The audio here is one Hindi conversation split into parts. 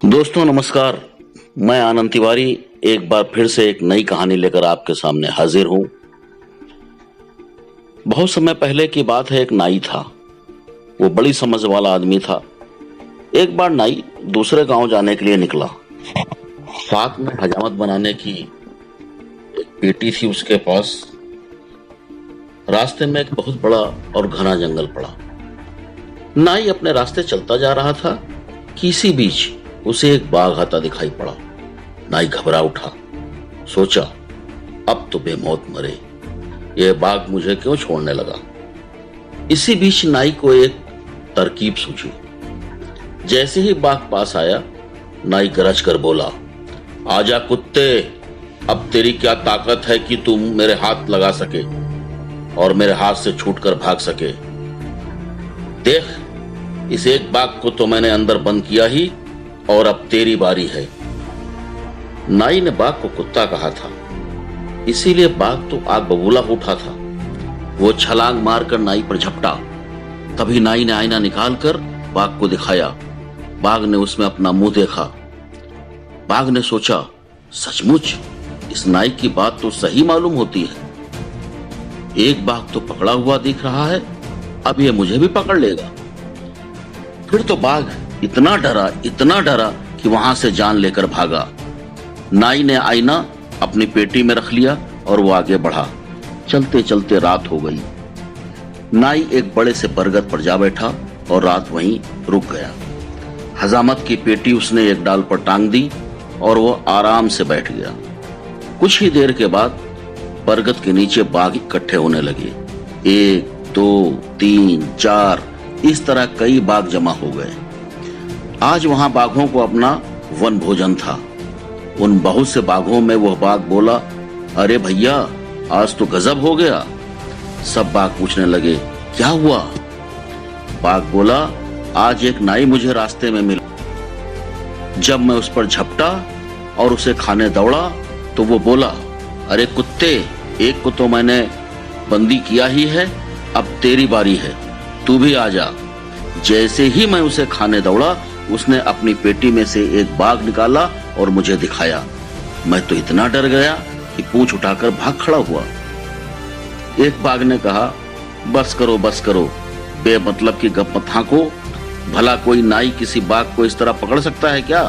दोस्तों नमस्कार। मैं आनंद तिवारी एक बार फिर से एक नई कहानी लेकर आपके सामने हाजिर हूं। बहुत समय पहले की बात है। एक नाई था, वो बड़ी समझ वाला आदमी था। एक बार नाई दूसरे गांव जाने के लिए निकला। साथ में हजामत बनाने की एक पेटी थी उसके पास। रास्ते में एक बहुत बड़ा और घना जंगल पड़ा। नाई अपने रास्ते चलता जा रहा था कि इसी बीच उसे एक बाघ आता दिखाई पड़ा। नाई घबरा उठा, सोचा अब तो बेमौत मरे, यह बाघ मुझे क्यों छोड़ने लगा। इसी बीच नाई को एक तरकीब सूझी। जैसे ही बाघ पास आया, नाई गरज कर बोला, आजा कुत्ते, अब तेरी क्या ताकत है कि तुम मेरे हाथ लगा सके और मेरे हाथ से छूटकर भाग सके। देख, इस एक बाघ को तो मैंने अंदर बंद किया ही, और अब तेरी बारी है। नाई ने बाघ को कुत्ता कहा था, इसीलिए बाघ तो आग बबूला उठा था। वो छलांग मारकर नाई पर झपटा। तभी नाई ने आईना निकालकर बाघ को दिखाया। बाघ ने उसमें अपना मुंह देखा। बाघ ने सोचा, सचमुच इस नाई की बात तो सही मालूम होती है। एक बाघ तो पकड़ा हुआ दिख रहा है, अब ये मुझे भी पकड़ लेगा। फिर तो बाघ इतना डरा कि वहां से जान लेकर भागा। नाई ने आईना अपनी पेटी में रख लिया और वो आगे बढ़ा। चलते चलते रात हो गई। नाई एक बड़े से बरगद पर जा बैठा और रात वहीं रुक गया। हजामत की पेटी उसने एक डाल पर टांग दी और वो आराम से बैठ गया। कुछ ही देर के बाद बरगद के नीचे बाघ इकट्ठे होने लगे। 1, 2, 3, 4 इस तरह कई बाघ जमा हो गए। आज वहां बाघों को अपना वन भोजन था। उन बहुत से बाघों में वह बाघ बोला, अरे भैया, आज तो गजब हो गया। सब बाघ पूछने लगे, क्या हुआ? बाघ बोला, आज एक नाई मुझे रास्ते में मिला। जब मैं उस पर झपटा और उसे खाने दौड़ा तो वो बोला, अरे कुत्ते, एक को तो मैंने बंदी किया ही है, अब तेरी बारी है, तू भी आ जा। जैसे ही मैं उसे खाने दौड़ा, उसने अपनी पेटी में से एक बाघ निकाला और मुझे दिखाया। मैं तो इतना डर गया कि पूंछ उठाकर भाग खड़ा हुआ। एक बाघ ने कहा, बस करो, बेमतलब की गप मत हांको। भला कोई नाई किसी बाघ को इस तरह पकड़ सकता है क्या?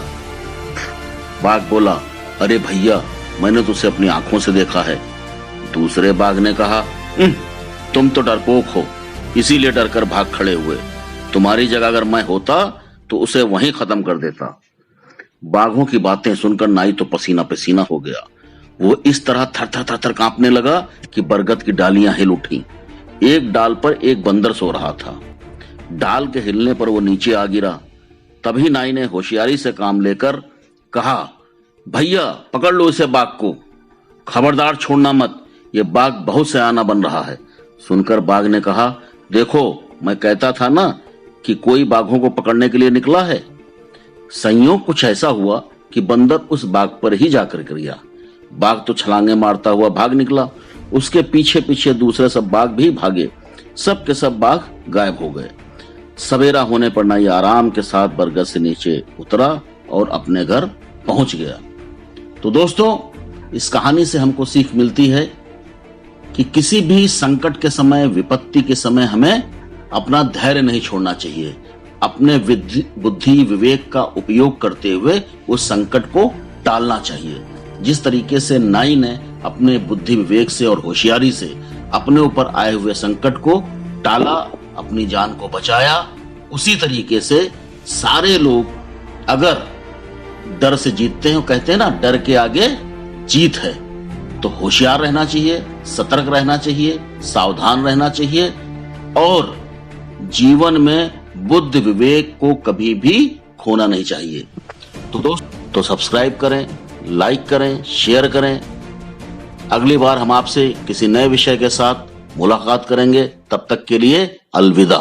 बाघ बोला, अरे भैया, मैंने तो उसे अपनी आंखों से देखा है। दूसरे बाघ ने कहा, तुम तो डरपोक हो, इसीलिए डरकर भाग खड़े हुए। तुम्हारी जगह अगर मैं होता तो उसे वहीं खत्म कर देता। बाघों की बातें सुनकर नाई तो पसीना पसीना हो गया। वो इस तरह थर थर कांपने लगा कि बरगद की डालियां हिल उठी। एक डाल पर एक बंदर सो रहा था। डाल के हिलने पर वो नीचे आ गिरा। तभी नाई ने होशियारी से काम लेकर कहा, भैया पकड़ लो इसे बाघ को, खबरदार छोड़ना मत, ये बाघ बहुत सयाना बन रहा है। सुनकर बाघ ने कहा, देखो, मैं कहता था ना कि कोई बाघों को पकड़ने के लिए निकला है। संयोग कुछ ऐसा हुआ कि बंदर उस बाघ पर ही जाकर गिरा। बाघ तो छलांगे मारता हुआ भाग निकला। उसके पीछे पीछे दूसरे सब बाघ भी भागे। सब के सब बाघ गायब हो गए। सवेरा होने पर नाई आराम के साथ बरगद से नीचे उतरा और अपने घर पहुंच गया। तो दोस्तों, इस कहानी से हमको सीख मिलती है कि किसी भी संकट के समय, विपत्ति के समय हमें अपना धैर्य नहीं छोड़ना चाहिए। अपने बुद्धि विवेक का उपयोग करते हुए उस संकट को टालना चाहिए। जिस तरीके से नाई ने अपने बुद्धि विवेक से और होशियारी से अपने ऊपर आए हुए संकट को टाला, अपनी जान को बचाया, उसी तरीके से सारे लोग अगर डर से जीतते हैं, कहते हैं ना, डर के आगे जीत है, तो होशियार रहना चाहिए, सतर्क रहना चाहिए, सावधान रहना चाहिए और जीवन में बुद्धि विवेक को कभी भी खोना नहीं चाहिए। तो दोस्तों, सब्सक्राइब करें, लाइक करें, शेयर करें। अगली बार हम आपसे किसी नए विषय के साथ मुलाकात करेंगे। तब तक के लिए अलविदा।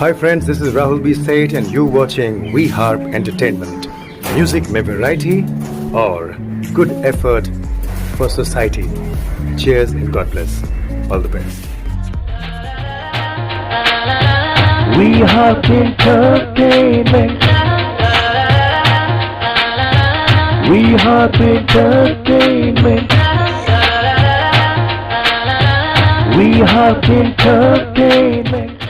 Hi friends, this is Rahul B. Seth and you watching We Harp Entertainment. Music में variety और good effort for society. Cheers and God bless. All the best. We Harp Entertainment. We Harp Entertainment. We Harp Entertainment.